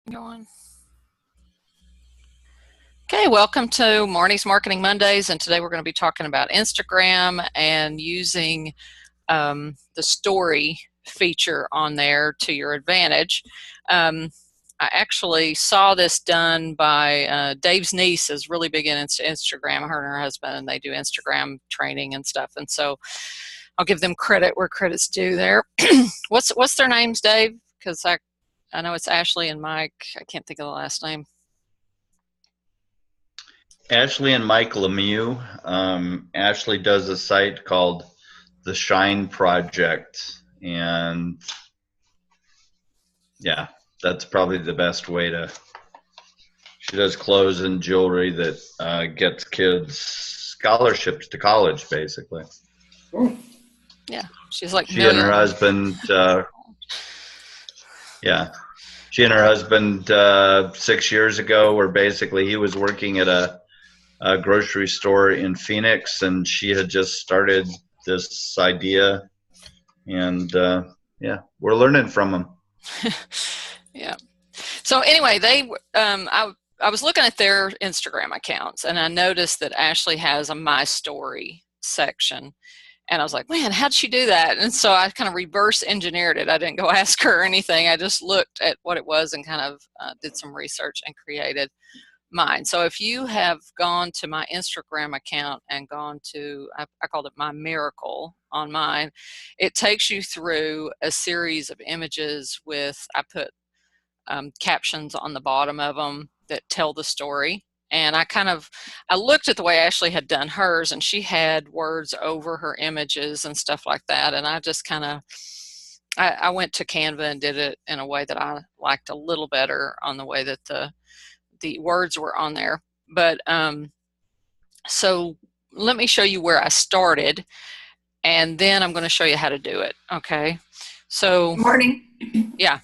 Going. Okay, welcome to Marnie's Marketing Mondays, and today we're going to be talking about Instagram and using the story feature on there to your advantage. I actually saw this done by Dave's niece is really big into Instagram. Her and her husband, they do Instagram training and stuff, and so I'll give them credit where credit's due there. What's their names, Dave? Because I know it's Ashley and Mike. I can't think of the last name. Ashley and Mike Lemieux. Ashley does a site called The Shine Project, and yeah, that's probably the best way to. She does clothes and jewelry that gets kids scholarships to college, basically. Yeah, she's like she and her husband. Yeah, she and her husband 6 years ago were basically he was working at a grocery store in Phoenix, and she had just started this idea, and yeah, we're learning from them. Yeah. So anyway, I was looking at their Instagram accounts, and I noticed that Ashley has a My Story section. And I was like, man, how'd she do that? And so I kind of reverse engineered it. I didn't go ask her or anything. I just looked at what it was and kind of did some research and created mine. So if you have gone to my Instagram account and gone to, I called it My Miracle on mine, it takes you through a series of images with, I put captions on the bottom of them that tell the story. And I looked at the way Ashley had done hers, and she had words over her images and stuff like that. And I just I went to Canva and did it in a way that I liked a little better on the way that the words were on there. But so let me show you where I started, and then I'm going to show you how to do it. Okay. So Marnie. Yeah.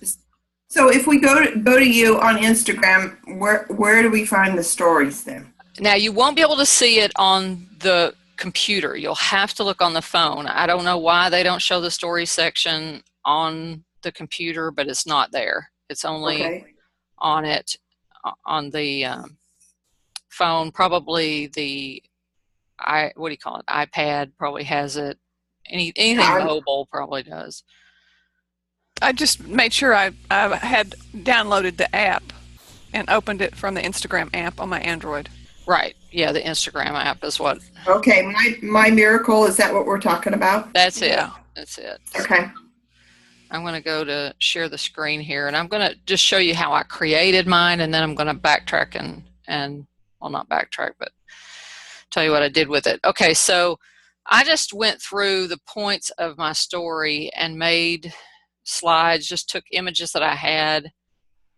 So if we go to you on Instagram, where do we find the stories then? Now you won't be able to see it on the computer. You'll have to look on the phone. I don't know why they don't show the story section on the computer, but it's not there. It's only on it on the phone. Probably the what do you call it? iPad probably has it. Anything mobile probably does. I just made sure I had downloaded the app and opened it from the Instagram app on my Android. Right. Yeah, the Instagram app is what. Okay, my Miracle, is that what we're talking about? That's it. Yeah. That's it. Okay. I'm going to go to share the screen here, and I'm going to just show you how I created mine, and then I'm going to backtrack and well, not backtrack, but tell you what I did with it. Okay, so I just went through the points of my story and made slides, just took images that I had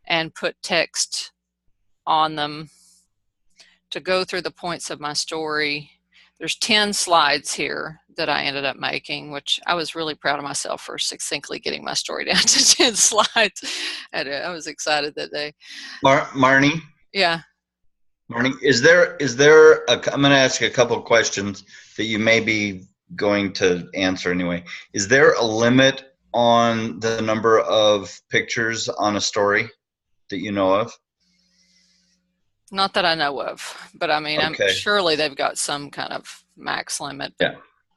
and put text on them to go through the points of my story. There's 10 slides here that I ended up making, which I was really proud of myself for succinctly getting my story down to 10 slides. I was excited that day. Marnie? Yeah. Marnie, I'm going to ask you a couple of questions that you may be going to answer anyway. Is there a limit on the number of pictures on a story that you know of? Not that I know of, but I mean, okay. Surely they've got some kind of max limit. Yeah.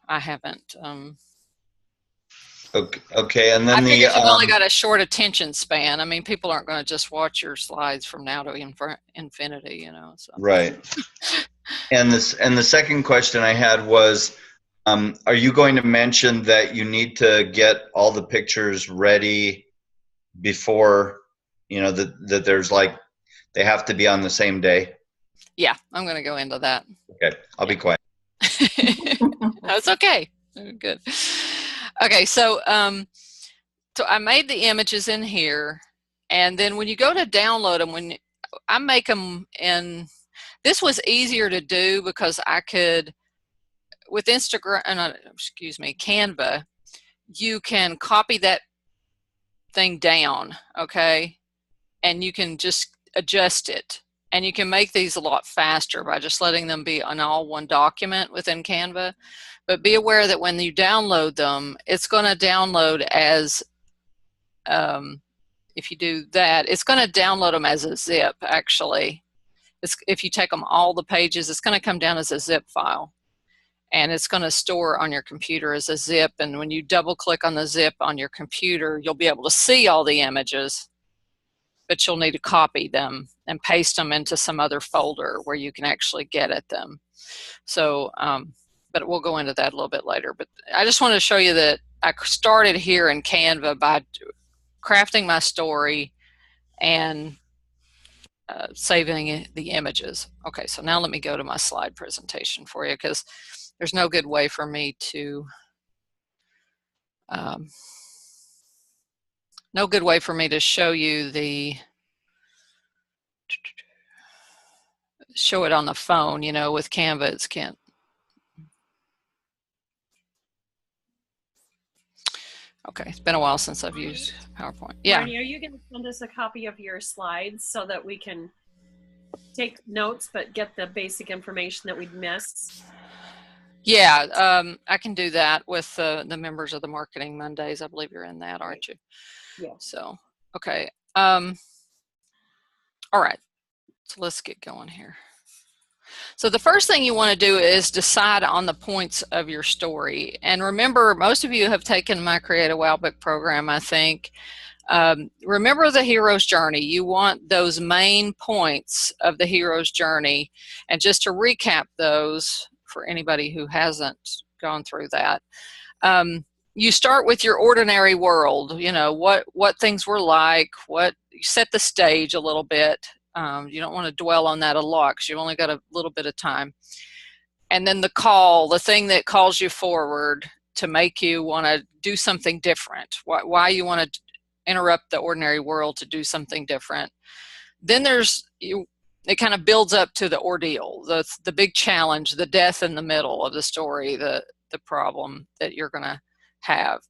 I haven't. Okay, and then I think you've only got a short attention span. I mean, people aren't going to just watch your slides from now to infinity, you know. So. Right. And the second question I had was, are you going to mention that you need to get all the pictures ready before, you know, that there's like, they have to be on the same day? Yeah, I'm going to go into that. Okay, I'll be quiet. That's okay. Good. Okay, so so I made the images in here, and then when you go to download them, when I make them in, this was easier to do because I could, with Canva, you can copy that thing down, okay, and you can just adjust it, and you can make these a lot faster by just letting them be on all one document within Canva. But be aware that when you download them, it's going to download as if you do that, it's going to download them as a zip, actually. If you take them all the pages, it's going to come down as a zip file. And it's going to store on your computer as a zip. And when you double click on the zip on your computer, you'll be able to see all the images, but you'll need to copy them and paste them into some other folder where you can actually get at them. So, but we'll go into that a little bit later. But I just wanted to show you that I started here in Canva by crafting my story and saving the images. Okay, so now let me go to my slide presentation for you, because there's no good way for me to show you show it on the phone, you know, with Canva. It's can't. Okay, it's been a while since I've used PowerPoint. Yeah. Marnie, are you going to send us a copy of your slides so that we can take notes but get the basic information that we'd missed? Yeah, I can do that with the members of the Marketing Mondays. I believe you're in that, aren't you? Yeah. So, okay. All right. So let's get going here. So the first thing you want to do is decide on the points of your story. And remember, most of you have taken my Create a Wow Book program, I think. Remember the hero's journey. You want those main points of the hero's journey. And just to recap those for anybody who hasn't gone through that, you start with your ordinary world. You know, what things were like, you set the stage a little bit. You don't want to dwell on that a lot because you've only got a little bit of time. And then the thing that calls you forward to make you want to do something different, why you want to interrupt the ordinary world to do something different. Then it kind of builds up to the ordeal, the big challenge, the death in the middle of the story, the problem that you're going to have.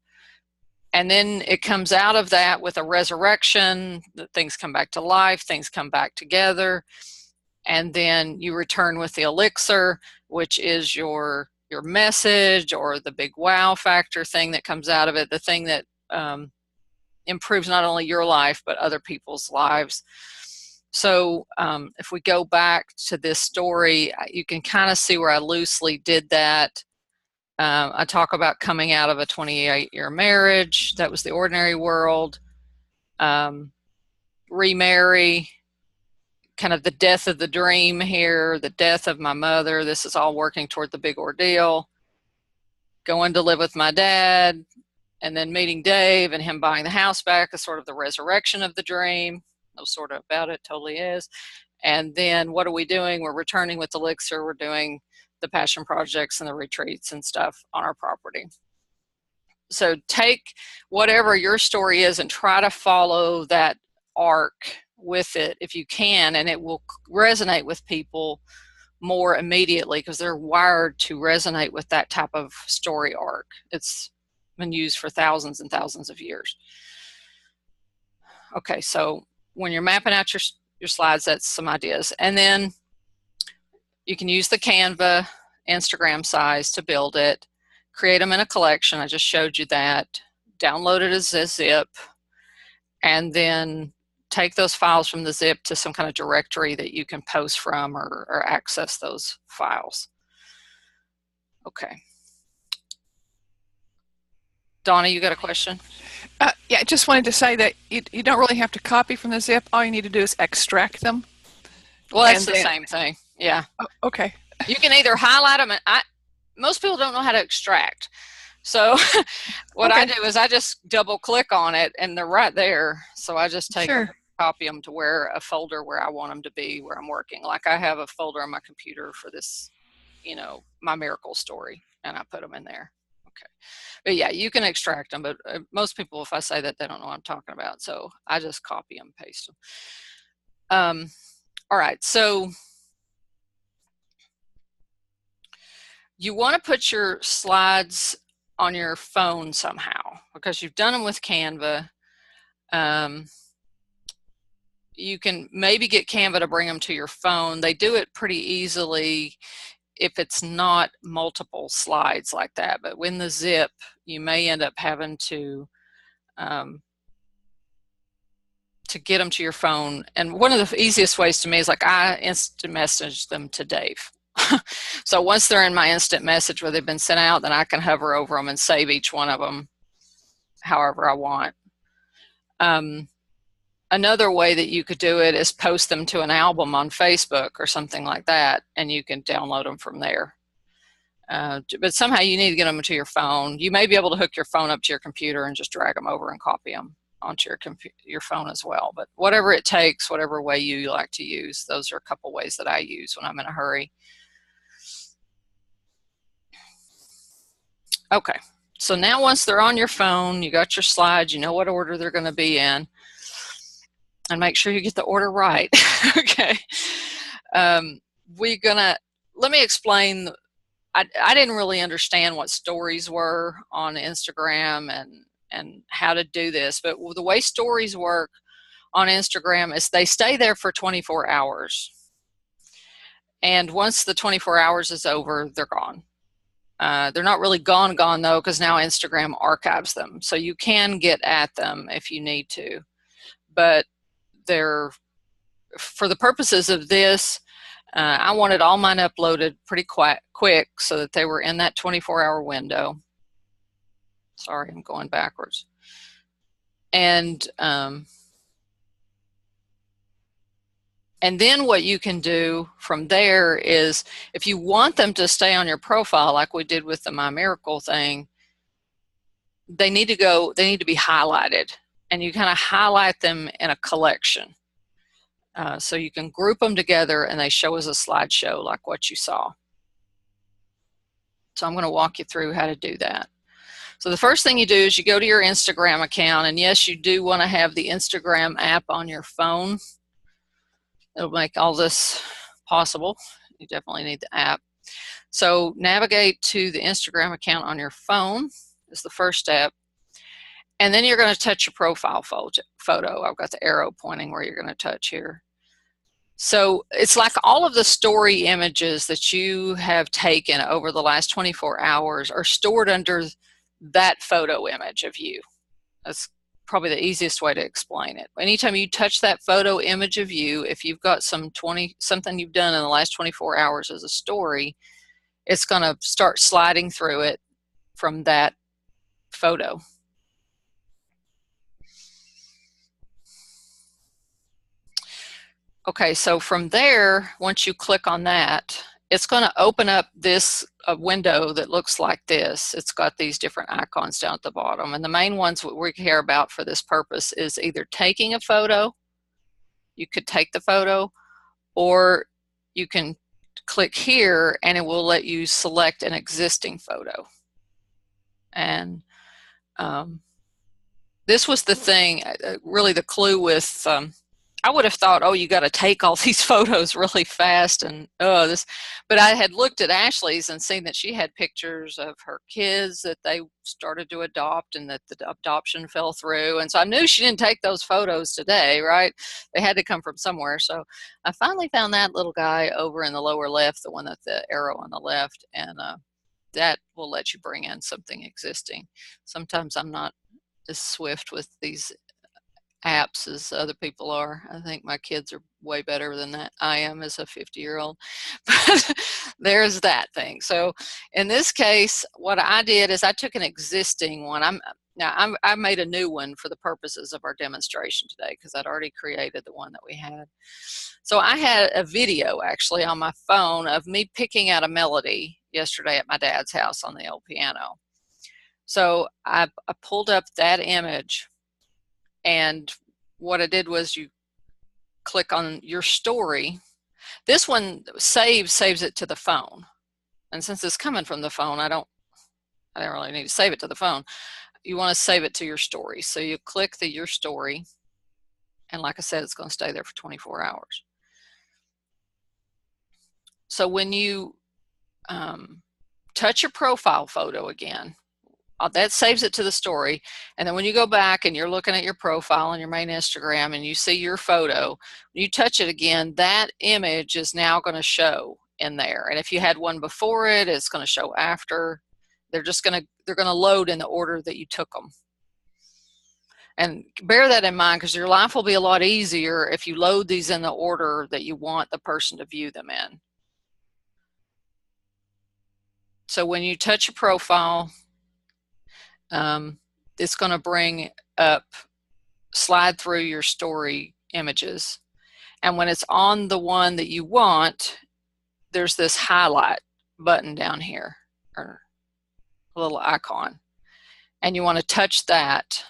And then it comes out of that with a resurrection, that things come back to life, things come back together, and then you return with the elixir, which is your message or the big wow factor thing that comes out of it, the thing that improves not only your life but other people's lives. So if we go back to this story, you can kind of see where I loosely did that. I talk about coming out of a 28-year marriage. That was the ordinary world. Remarry, kind of the death of the dream here, the death of my mother. This is all working toward the big ordeal. Going to live with my dad, and then meeting Dave and him buying the house back is sort of the resurrection of the dream. No sort of about it, totally is. And then what are we doing? We're returning with Elixir. We're doing the passion projects and the retreats and stuff on our property. So take whatever your story is and try to follow that arc with it if you can, and it will resonate with people more immediately because they're wired to resonate with that type of story arc. It's been used for thousands and thousands of years. Okay, so when you're mapping out your slides, that's some ideas. And then you can use the Canva Instagram size to build it, create them in a collection. I just showed you that. Download it as a zip, and then take those files from the zip to some kind of directory that you can post from or access those files. Okay. Donna, you got a question? Yeah, I just wanted to say that you don't really have to copy from the zip. All you need to do is extract them. Well, that's the same thing. Yeah. Oh, okay. You can either highlight them, and most people don't know how to extract. So what I do is I just double click on it and they're right there. So I just take them, copy them to a folder where I want them to be, where I'm working. Like I have a folder on my computer for this, you know, my miracle story, and I put them in there. Okay. But yeah, you can extract them, but most people, if I say that, they don't know what I'm talking about. So I just copy them, paste them. All right. So you want to put your slides on your phone somehow because you've done them with Canva. You can maybe get Canva to bring them to your phone. They do it pretty easily if it's not multiple slides like that. But when the zip, you may end up having to to get them to your phone. And one of the easiest ways to me is like I instant message them to Dave. So once they're in my instant message where they've been sent out, then I can hover over them and save each one of them however I want. Another way that you could do it is post them to an album on Facebook or something like that, and you can download them from there. But somehow you need to get them to your phone. You may be able to hook your phone up to your computer and just drag them over and copy them onto your phone as well. But whatever it takes, whatever way you like to use, those are a couple ways that I use when I'm in a hurry. Okay, so now once they're on your phone, you got your slides, you know what order they're going to be in, and make sure you get the order right. Okay, let me explain. I didn't really understand what stories were on Instagram and how to do this, but the way stories work on Instagram is they stay there for 24 hours. And once the 24 hours is over, they're gone. They're not really gone though, because now Instagram archives them. So you can get at them if you need to, but they're, for the purposes of this, I wanted all mine uploaded pretty quick so that they were in that 24-hour window. Sorry, I'm going backwards. And then what you can do from there is, if you want them to stay on your profile like we did with the My Miracle thing, they need to be highlighted, and you kind of highlight them in a collection. So you can group them together and they show as a slideshow like what you saw. So I'm going to walk you through how to do that. So the first thing you do is you go to your Instagram account, and yes, you do want to have the Instagram app on your phone. It'll make all this possible. You definitely need the app. So navigate to the Instagram account on your phone is the first step. And then you're going to touch your profile photo. I've got the arrow pointing where you're going to touch here. So it's like all of the story images that you have taken over the last 24 hours are stored under that photo image of you. That's probably the easiest way to explain it. Anytime you touch that photo image of you, if you've got something you've done in the last 24 hours as a story, it's going to start sliding through it from that photo. Okay, so from there, once you click on that, it's going to open up this window that looks like this. It's got these different icons down at the bottom, and the main ones we care about for this purpose is either taking a photo, you could take the photo, or you can click here and it will let you select an existing photo. And this was the thing, really the clue with I would have thought, oh, you got to take all these photos really fast, and but I had looked at Ashley's and seen that she had pictures of her kids that they started to adopt and that the adoption fell through, and so I knew she didn't take those photos today, right? They had to come from somewhere. So I finally found that little guy over in the lower left, the one with the arrow on the left, and that will let you bring in something existing. Sometimes I'm not as swift with these apps as other people are. I think my kids are way better than that I am as a 50-year-old. But there's that thing. So in this case, what I did is I took an existing one. I made a new one for the purposes of our demonstration today because I'd already created the one that we had. So I had a video actually on my phone of me picking out a melody yesterday at my dad's house on the old piano. So I pulled up that image, and what I did was you click on your story. This one saves it to the phone. And since it's coming from the phone, I don't really need to save it to the phone. You want to save it to your story. So you click your story, and like I said, it's going to stay there for 24 hours. So when you touch your profile photo again, that saves it to the story. And then when you go back and you're looking at your profile on your main Instagram and you see your photo, when you touch it again, that image is now going to show in there. And if you had one before it, it's going to show after. They're going to load in the order that you took them. And bear that in mind, because your life will be a lot easier if you load these in the order that you want the person to view them in. So when you touch a profile, it's going to bring up, slide through your story images. And when it's on the one that you want, there's this highlight button down here, or a little icon. And you want to touch that.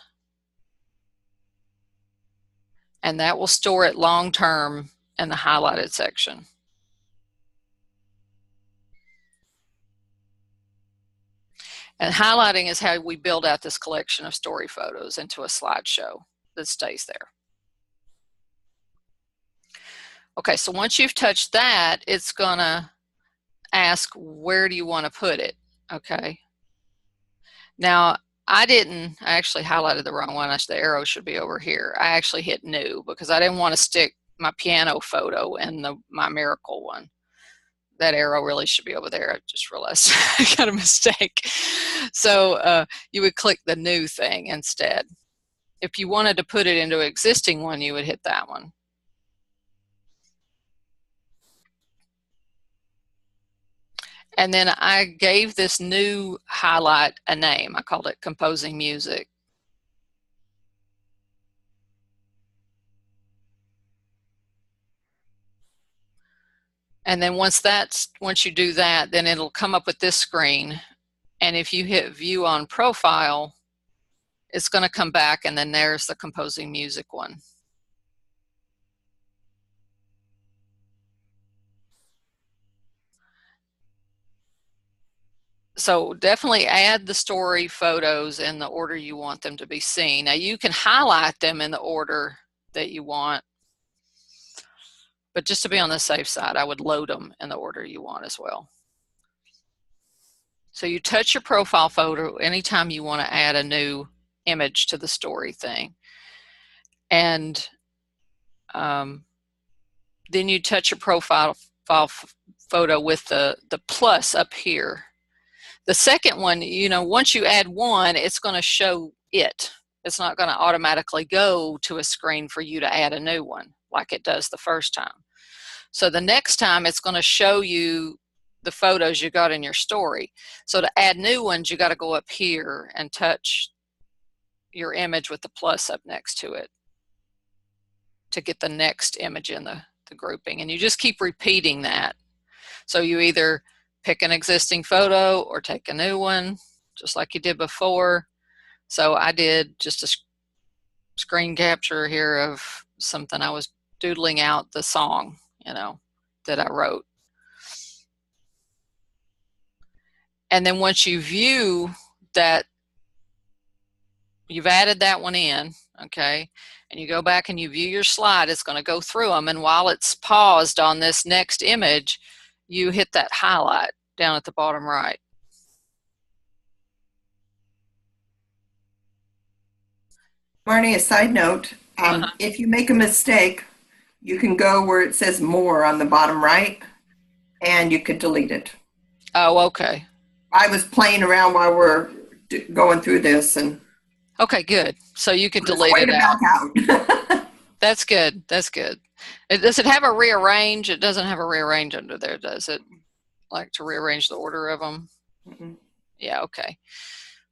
And that will store it long term in the highlighted section. And highlighting is how we build out this collection of story photos into a slideshow that stays there. Okay, so once you've touched that, it's gonna ask, where do you want to put it? Okay. Now, I actually highlighted the wrong one. The arrow should be over here. I actually hit new because I didn't want to stick my piano photo in my miracle one. That arrow really should be over there. I just realized I got a mistake. So you would click the new thing instead. If you wanted to put it into an existing one, you would hit that one. And then I gave this new highlight a name. I called it Composing Music. And then once you do that, then it'll come up with this screen. And if you hit View on Profile, it's going to come back, and then there's the Composing Music one. So definitely add the story photos in the order you want them to be seen. Now you can highlight them in the order that you want, but just to be on the safe side, I would load them in the order you want as well. So you touch your profile photo anytime you want to add a new image to the story thing. And then you touch your profile photo with the plus up here. The second one, once you add one, it's going to show it. It's not going to automatically go to a screen for you to add a new one like it does the first time. So the next time it's going to show you the photos you got in your story. So to add new ones, you got to go up here and touch your image with the plus up next to it to get the next image in the grouping. And you just keep repeating that. So you either pick an existing photo or take a new one, just like you did before. So I did just a screen capture here of something. I was doodling out the song, that I wrote. And then once you view that, you've added that one in, okay, and you go back and you view your slide, it's going to go through them. And while it's paused on this next image, you hit that highlight down at the bottom right. Marnie, a side note, if you make a mistake, you can go where it says more on the bottom right, and you could delete it. Oh, okay. I was playing around while we're going through this, and okay, good. So you can delete it out. That's good. That's good. Does it have a rearrange? It doesn't have a rearrange under there, does it? Like to rearrange the order of them? Mm-hmm. Yeah, okay.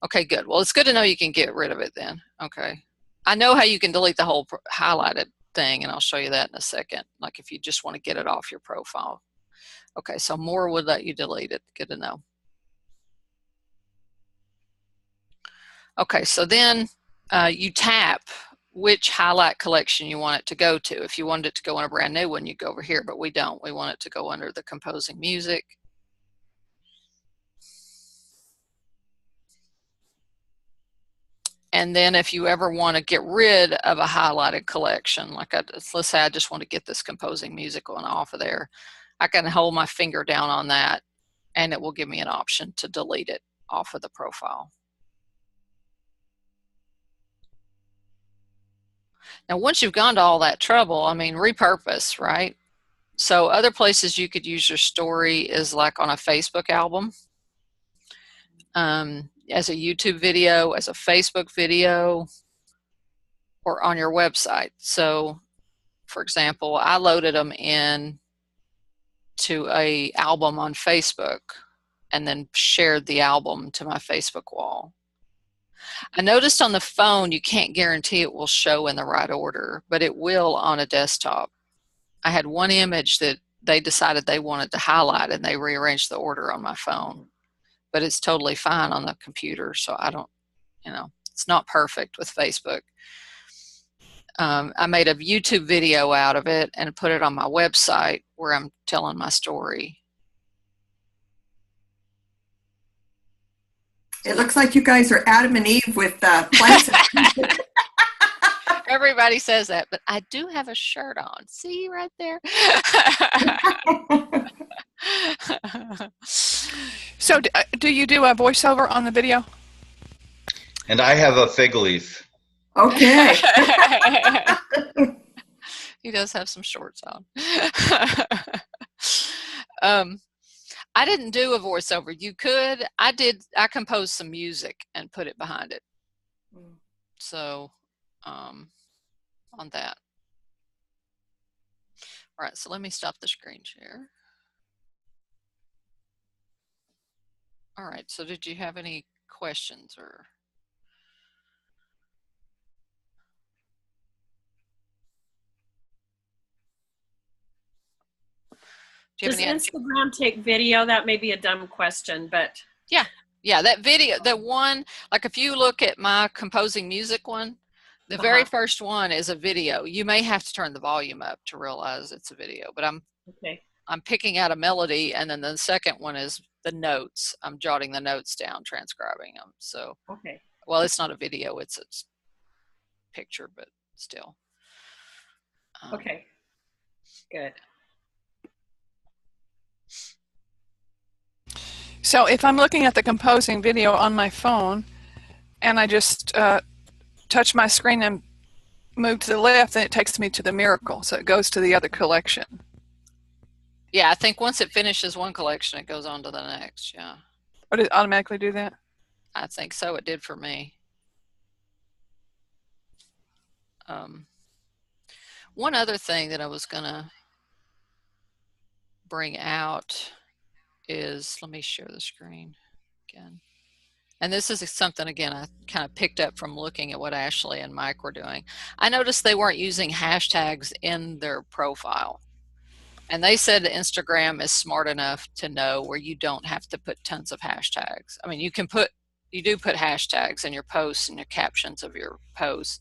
Okay, good. Well, it's good to know you can get rid of it then. Okay. I know how you can delete the whole highlighted thing, and I'll show you that in a second, like if you just want to get it off your profile. Okay, so more would let you delete it. Good to know. Okay, so then you tap which highlight collection you want it to go to. If you wanted it to go in a brand new one, you go over here, but we don't. We want it to go under the Composing Music. And then if you ever want to get rid of a highlighted collection, like let's say I just want to get this Composing Music one off of there, I can hold my finger down on that and it will give me an option to delete it off of the profile. Now, once you've gone to all that trouble, I mean, repurpose, right? So other places you could use your story is like on a Facebook album, as a YouTube video, as a Facebook video. or on your website. So, for example, I loaded them in to a album on Facebook and then shared the album to my Facebook wall. I noticed on the phone you can't guarantee it will show in the right order, but it will on a desktop. I had one image that they decided they wanted to highlight and they rearranged the order on my phone, but it's totally fine on the computer. So I don't, it's not perfect with Facebook. I made a YouTube video out of it and put it on my website where I'm telling my story. It looks like you guys are Adam and Eve with plants. Everybody says that, but I do have a shirt on. See right there? So do you do a voiceover on the video? And I have a fig leaf. Okay. He does have some shorts on. I didn't do a voiceover. You could. I did. I composed some music and put it behind it. So, on that. All right. So let me stop the screen share. All right. So did you have any questions or? Does Instagram take video? That may be a dumb question, but yeah, that video, the one, like if you look at my composing music one, the very first one is a video. You may have to turn the volume up to realize it's a video, but I'm picking out a melody, and then the second one is the notes. I'm jotting the notes down, transcribing them. So well, it's not a video; it's a picture, but still. Okay, good. So if I'm looking at the composing video on my phone and I just touch my screen and move to the left, then it takes me to the miracle. So it goes to the other collection. Yeah, I think once it finishes one collection, it goes on to the next. Yeah. Or did it automatically do that? I think so. It did for me. One other thing that I was going to bring out is, let me share the screen again. And this is something, again, I kind of picked up from looking at what Ashley and Mike were doing. I noticed they weren't using hashtags in their profile. And they said Instagram is smart enough to know where you don't have to put tons of hashtags. I mean, you do put hashtags in your posts and your captions of your posts,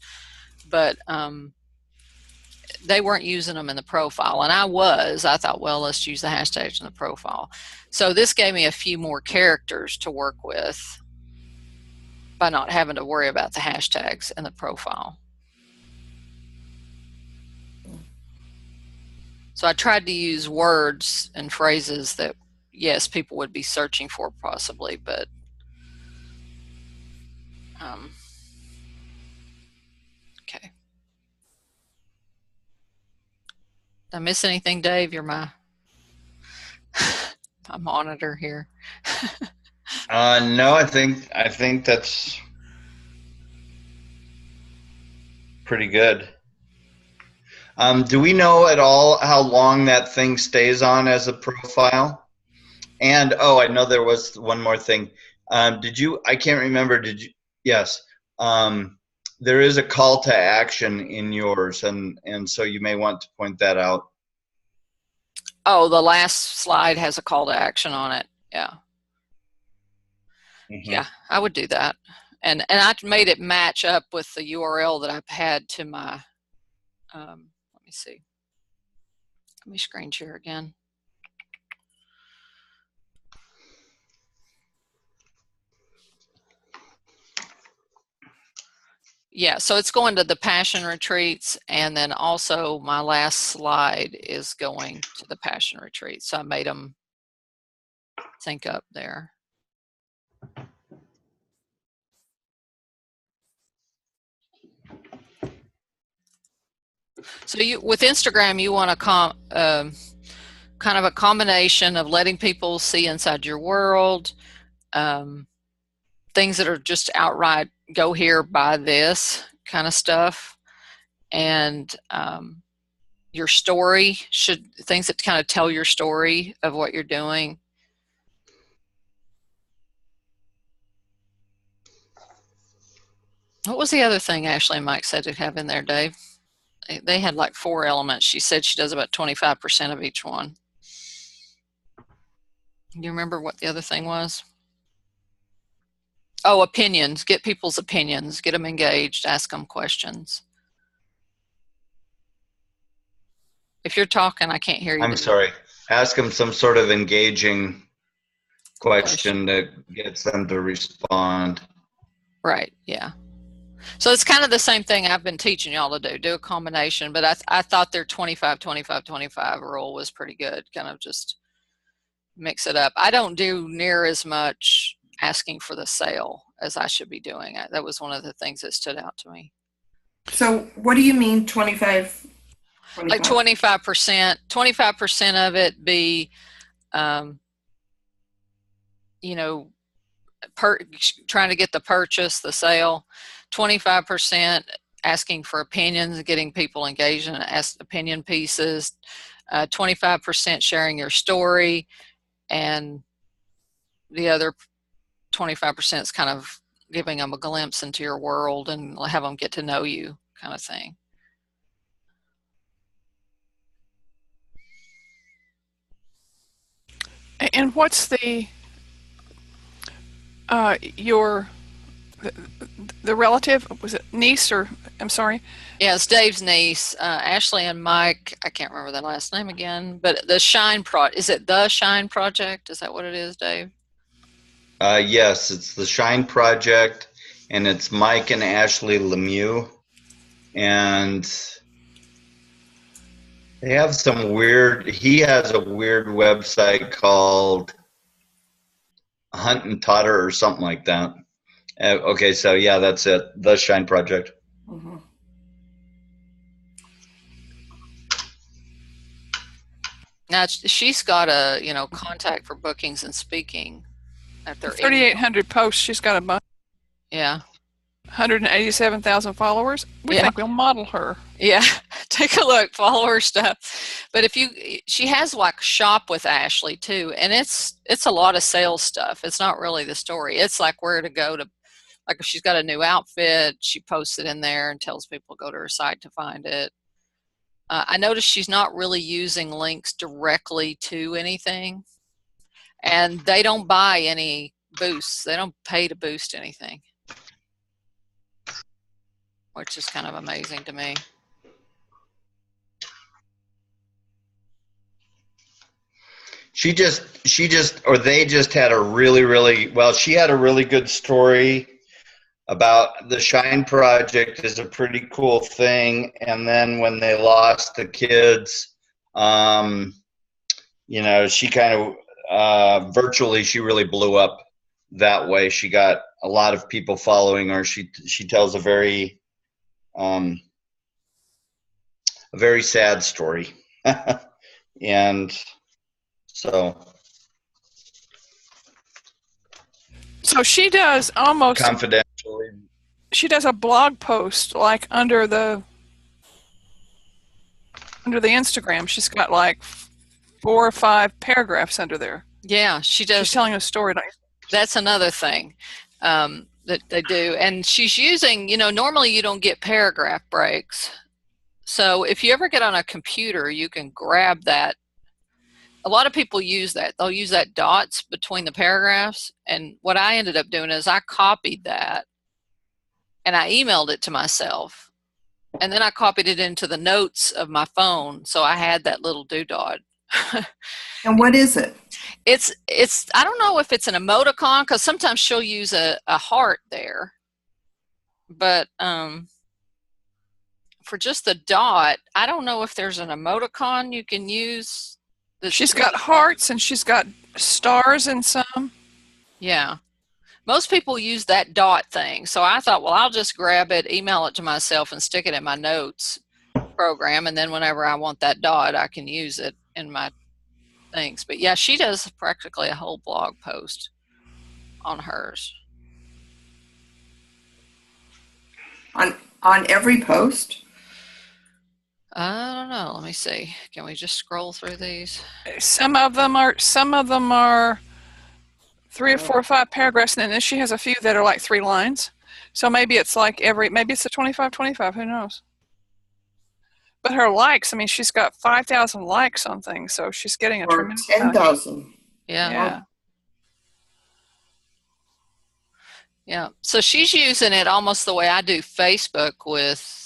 but they weren't using them in the profile, and I thought, well, let's use the hashtags in the profile. So this gave me a few more characters to work with by not having to worry about the hashtags in the profile. So I tried to use words and phrases that, yes, people would be searching for possibly, but okay. Did I miss anything, Dave? You're my monitor here. No, I think that's pretty good. Do we know at all how long that thing stays on as a profile? And I know there was one more thing. I can't remember, yes. There is a call to action in yours, and so you may want to point that out. Oh, the last slide has a call to action on it. Yeah. Yeah, I would do that. And I made it match up with the URL that I've had to my, let me see. Let me screen share again. Yeah, so it's going to the Passion Retreats, and then also my last slide is going to the Passion Retreats. So I made them sync up there. So with Instagram, you want to kind of a combination of letting people see inside your world, things that are just outright go here, buy this kind of stuff. and your story, things that kind of tell your story of what you're doing. What was the other thing Ashley and Mike said to have in there, Dave? They had like 4 elements. She said she does about 25% of each one. You remember what the other thing was? Oh, opinions. Get people's opinions. Get them engaged. Ask them questions. If you're talking, I can't hear you. I'm sorry. Ask them some sort of engaging question that gets them to respond. Right, yeah. So it's kind of the same thing I've been teaching y'all to do. Do a combination, but I thought their 25, 25, 25 rule was pretty good. Kind of just mix it up. I don't do near as much asking for the sale as I should be doing. That was one of the things that stood out to me. So what do you mean 25? Like 25%. 25% of it be, you know, trying to get the purchase, the sale. 25% asking for opinions, getting people engaged and ask opinion pieces. 25% sharing your story, and the other 25% is kind of giving them a glimpse into your world and have them get to know you, kind of thing. And what's the relative, was it niece, or I'm sorry? Yeah, it's Dave's niece, Ashley and Mike. I can't remember the last name again, but the Shine is it the Shine Project? Is that what it is, Dave? Yes, it's the Shine Project, and it's Mike and Ashley Lemieux, and they have some weird. He has a weird website called Hunt and Totter or something like that. Okay, so yeah, that's it. The Shine Project. Mm-hmm. Now she's got a contact for bookings and speaking at their 3,800 posts. She's got a bunch. Yeah. 187,000 followers. We think we'll model her. Yeah, take a look, follow her stuff. But she has like Shop with Ashley too, and it's a lot of sales stuff. It's not really the story. It's like where to go to, like if she's got a new outfit, she posts it in there and tells people to go to her site to find it. I noticed she's not really using links directly to anything, and they don't buy any boosts. They don't pay to boost anything, which is kind of amazing to me. They just had a really, well, she had a really good story about the Shine Project is a pretty cool thing. And then when they lost the kids, she kind of virtually, she really blew up that way. She got a lot of people following her. She tells a very sad story. And so she does almost confidentially. She does a blog post like under the Instagram. She's got like 4 or 5 paragraphs under there. Yeah, she does. She's telling a story. That's another thing that they do, and she's using. Normally you don't get paragraph breaks. So if you ever get on a computer, you can grab that. A lot of people use that. They'll use that dots between the paragraphs. And what I ended up doing is I copied that and I emailed it to myself. And then I copied it into the notes of my phone. So I had that little doodad. And what is it? It's I don't know if it's an emoticon, because sometimes she'll use a heart there. But for just the dot, I don't know if there's an emoticon you can use. She's got hearts and she's got stars in some. Yeah. Most people use that dot thing. So I thought, well, I'll just grab it, email it to myself, and stick it in my notes program. And then whenever I want that dot, I can use it in my things. But yeah, she does practically a whole blog post on hers. On every post? I don't know. Let me see. Can we just scroll through these? Some of them are 3 or 4 or 5 paragraphs, and then she has a few that are like 3 lines. So maybe it's like maybe it's a 25-25, who knows? But her likes, I mean, she's got 5,000 likes on things, so she's getting a Or tremendous amount. 10,000. Yeah. Yeah. Yeah. So she's using it almost the way I do Facebook with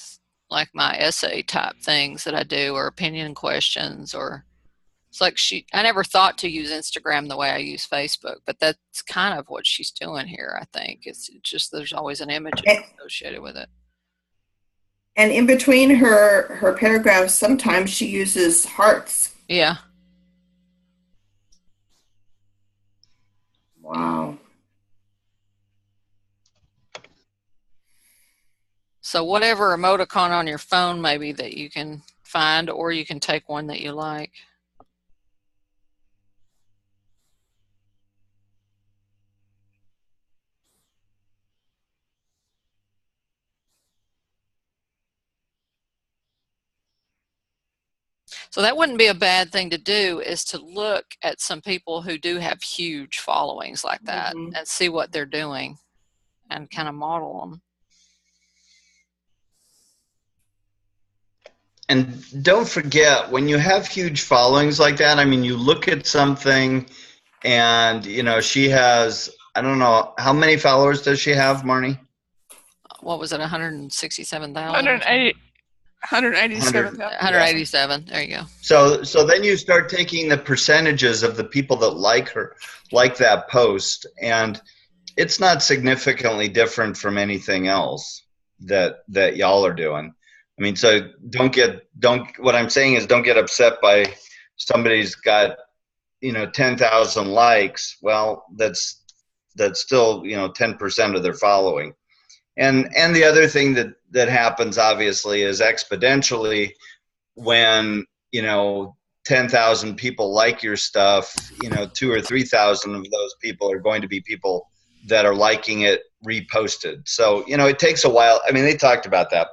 like my essay type things that I do, or opinion questions, or it's like I never thought to use Instagram the way I use Facebook, but that's kind of what she's doing here, I think. It's just there's always an image associated with it. And in between her paragraphs, sometimes she uses hearts. Yeah. Wow. So whatever emoticon on your phone maybe that you can find, or you can take one that you like. So that wouldn't be a bad thing to do, is to look at some people who do have huge followings like that and see what they're doing and kind of model them. And don't forget, when you have huge followings like that, I mean, you look at something and, you know, she has, I don't know, how many followers does she have, Marnie? What was it, 167,000? 187,000. 187, there you go. So then you start taking the percentages of the people that like her, like that post, and it's not significantly different from anything else that y'all are doing. I mean, so what I'm saying is don't get upset by somebody's got, you know, 10,000 likes. Well, that's still, you know, 10% of their following. And the other thing that happens obviously is exponentially when, you know, 10,000 people like your stuff, you know, 2,000 or 3,000 of those people are going to be people that are liking it reposted. So, you know, it takes a while. I mean, they talked about that.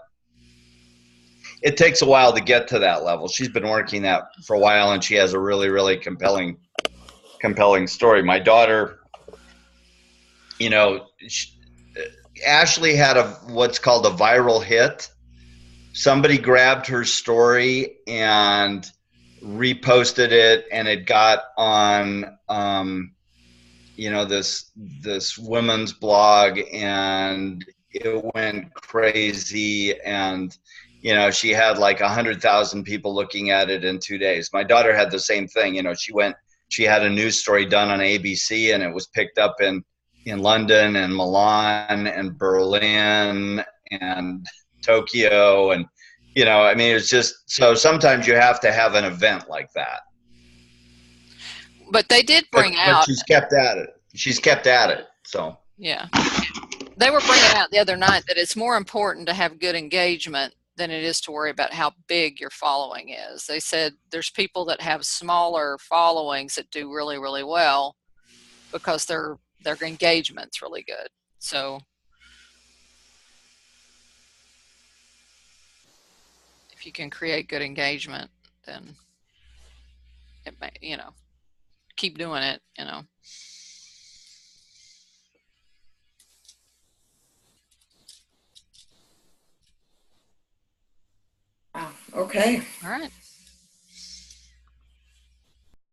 It takes a while to get to that level. She's been working that for a while, and she has a really, really compelling story. My daughter, you know, Ashley had what's called a viral hit. Somebody grabbed her story and reposted it, and it got on, you know, this women's blog, and it went crazy. And, you know, she had like 100,000 people looking at it in 2 days. My daughter had the same thing. You know, she had a news story done on ABC, and it was picked up in London and Milan and Berlin and Tokyo. And, you know, I mean, it's just, so sometimes you have to have an event like that. But they did bring out. But she's kept at it. She's kept at it. So. Yeah. They were bringing out the other night that it's more important to have good engagement than it is to worry about how big your following is. They said there's people that have smaller followings that do really, really well because their engagement's really good. So if you can create good engagement, then it may, you know, keep doing it, you know. Okay. All right.